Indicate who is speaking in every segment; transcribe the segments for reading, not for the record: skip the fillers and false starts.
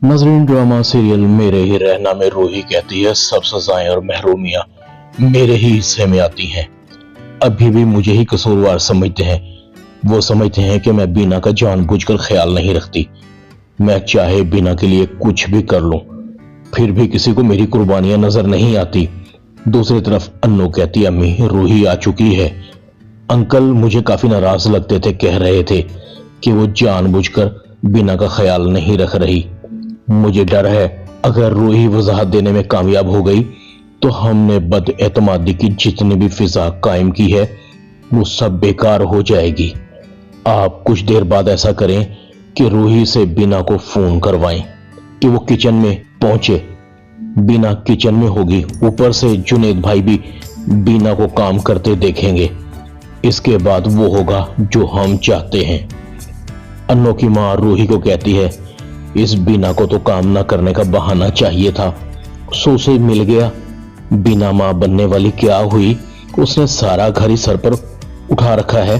Speaker 1: नजरीन drama serial मेरे ही रहना में रूही कहती है सब सजाएं और महरूमियां मेरे ही हिस्से में आती हैं। अभी भी मुझे ही कसूरवार समझते हैं। वो समझते हैं कि मैं बीना का जानबूझकर ख्याल नहीं रखती। मैं चाहे बीना के लिए कुछ भी कर लूं, फिर भी किसी को मेरी कुर्बानियां नजर नहीं आती। दूसरी तरफ अन्नू कहती अम्मी रूही आ चुकी है। अंकल मुझे काफी नाराज लगते थे, कह रहे थे कि वो जानबूझकर बीना का ख्याल नहीं रख रही। मुझे डर है अगर रूही वजाहत देने में कामयाब हो गई तो हमने बदएतमादी की जितनी भी फिजा कायम की है वो सब बेकार हो जाएगी। आप कुछ देर बाद ऐसा करें कि रूही से बीना को फोन करवाएं कि वो किचन में पहुंचे। बीना किचन में होगी, ऊपर से जुनेद भाई भी बीना को काम करते देखेंगे। इसके बाद वो होगा जो हम चाहते हैं। अन्नू की मां रूही को कहती है इस बीना को तो काम ना करने का बहाना चाहिए था, सो से मिल गया। बीना मां बनने वाली क्या हुई, उसने सारा घर ही सर पर उठा रखा है।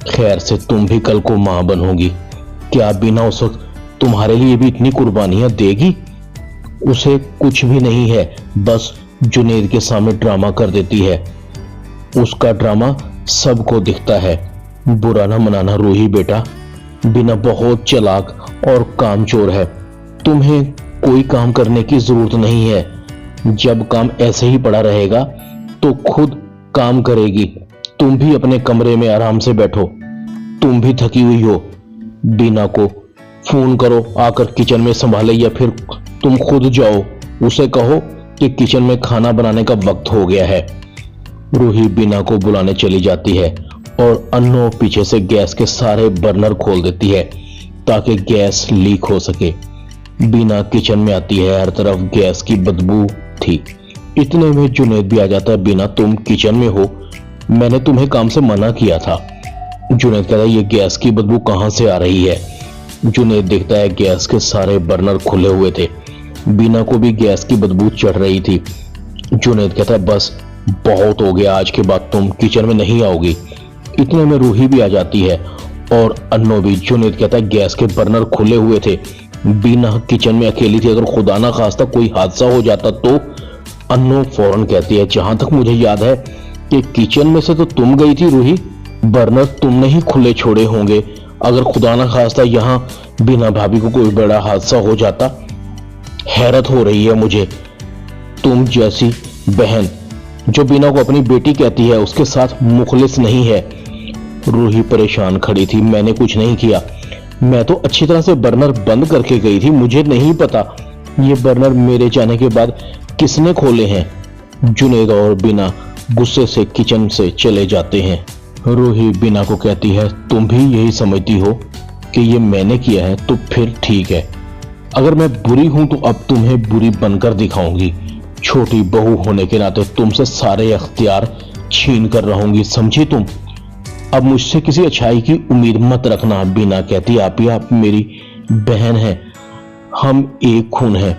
Speaker 1: खैर से तुम भी कल को मां बनोगी। क्या बीना उस वक्त तुम्हारे लिए भी इतनी कुर्बानियां देगी? उसे कुछ भी नहीं है, बस जुनेद के सामने ड्रामा कर देती है। उसका ड्रामा सबको दिखता है। बुरा ना मनाना रूही बेटा, बीना बहुत चालाक और कामचोर है। तुम्हें कोई काम करने की जरूरत नहीं है। जब काम ऐसे ही पड़ा रहेगा तो खुद काम करेगी। तुम भी अपने कमरे में आराम से बैठो, तुम भी थकी हुई हो। बीना को फोन करो आकर किचन में संभाले, या फिर तुम खुद जाओ उसे कहो कि किचन में खाना बनाने का वक्त हो गया है। रूही बीना को बुलाने चली जाती है और अन्नू पीछे से गैस के सारे बर्नर खोल देती है ताकि गैस लीक हो सके। बीना किचन में आती है, हर तरफ गैस की बदबू थी। इतने में जुनेद भी आ जाता है। बीना तुम किचन में हो, मैंने तुम्हें काम से मना किया था। जुनेद कहता है ये गैस की बदबू कहां से आ रही है? जुनेद देखता है गैस के सारे बर्नर खुले हुए थे। बीना को भी गैस की बदबू चढ़ रही थी। जुनेद कहता है बस बहुत हो गया, आज के बाद तुम किचन में नहीं आओगी। इतने में रूही भी आ जाती है और अन्नू भी। जुनेद कहता है गैस के बर्नर खुले हुए थे, बीना किचन में अकेली थी, अगर खुदा ना खास्ता कोई हादसा हो जाता तो? अन्नू फौरन कहती है जहां तक मुझे याद है कि किचन में से तो तुम गई थी रूही, बर्नर तुमने ही खुले छोड़े होंगे। अगर खुदा ना खास्ता यहाँ बीना भाभी को कोई बड़ा हादसा हो जाता। हैरत हो रही है मुझे, तुम जैसी बहन जो बीना को अपनी बेटी कहती है उसके साथ मुखलिस नहीं है। रूही परेशान खड़ी थी। मैंने कुछ नहीं किया, मैं तो अच्छी तरह से बर्नर बंद करके गई थी। मुझे नहीं पता ये बर्नर मेरे जाने के बाद किसने खोले हैं। जुनेद और बीना गुस्से से किचन से चले जाते हैं। रूही बीना को कहती है तुम भी यही समझती हो कि ये मैंने किया है तो फिर ठीक है। अगर मैं बुरी हूं तो अब तुम्हें बुरी बनकर दिखाऊंगी। छोटी बहू होने के नाते तुमसे सारे अख्तियार छीन कर रहूंगी, समझी तुम? अब मुझसे किसी अच्छाई की उम्मीद मत रखना। बीना कहती आप मेरी बहन हैं, हम एक खून हैं।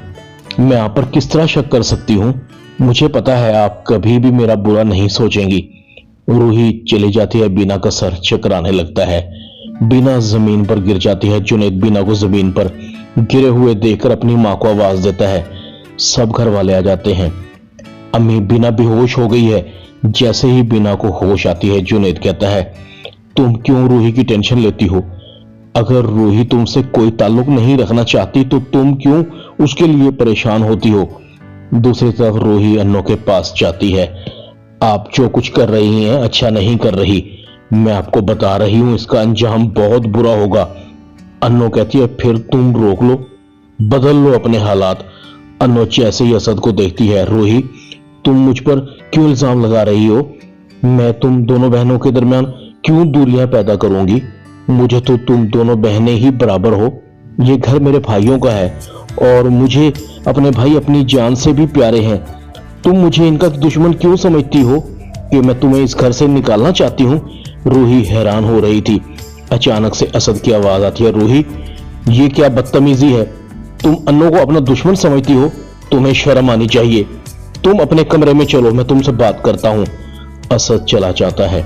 Speaker 1: मैं आप पर किस तरह शक कर सकती हूँ? मुझे पता है आप कभी भी मेरा बुरा नहीं सोचेंगी। रूही चली जाती है। बीना का सर चकराने लगता है। बीना जमीन पर गिर जाती है। जुनेद बीना को जमीन पर गिरे हुए देखकर अपनी मां को आवाज देता है। सब घर वाले आ जाते हैं। अम्मी बीना बेहोश हो गई है। जैसे ही बीना को होश आती है जुनेद कहता है तुम क्यों रूही की टेंशन लेती हो? अगर रूही तुमसे कोई ताल्लुक नहीं रखना चाहती तो तुम क्यों उसके लिए परेशान होती हो? दूसरी तरफ रूही अन्नू के पास जाती है। आप जो कुछ कर रही हैं अच्छा नहीं कर रही, मैं आपको बता रही हूं इसका अंजाम बहुत बुरा होगा। अन्नू कहती है फिर तुम रोक लो, बदल लो अपने हालात। अन्नू जैसे ही असद को देखती है रूही तुम मुझ पर क्यों इल्जाम लगा रही हो? मैं तुम दोनों बहनों के दरमियान क्यों दूरियां पैदा करूंगी? मुझे तो तुम दोनों बहनें ही बराबर हो। ये घर मेरे भाइयों का है और मुझे अपने भाई अपनी जान से भी प्यारे हैं। तुम मुझे इनका दुश्मन क्यों समझती हो कि मैं तुम्हें इस घर से निकालना चाहती हूँ? रूही हैरान हो रही थी। अचानक से असद की आवाज आती है रूही ये क्या बदतमीजी है? तुम अन्नू को अपना दुश्मन समझती हो? तुम्हें शर्म आनी चाहिए। तुम अपने कमरे में चलो, मैं तुमसे बात करता हूं। असद चला जाता है।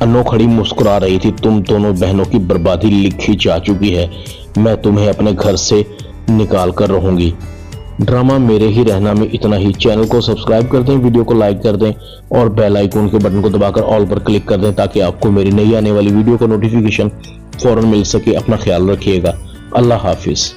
Speaker 1: अन्नू खड़ी मुस्कुरा रही थी। तुम दोनों बहनों की बर्बादी लिखी जा चुकी है। मैं तुम्हें अपने घर से निकाल कर रहूंगी। ड्रामा मेरे ही रहना में इतना ही। चैनल को सब्सक्राइब कर दें, वीडियो को लाइक कर दें और बेल आइकन के बटन को दबाकर ऑल पर क्लिक कर दें ताकि आपको मेरी नई आने वाली वीडियो का नोटिफिकेशन फौरन मिल सके। अपना ख्याल रखिएगा। अल्लाह हाफिज।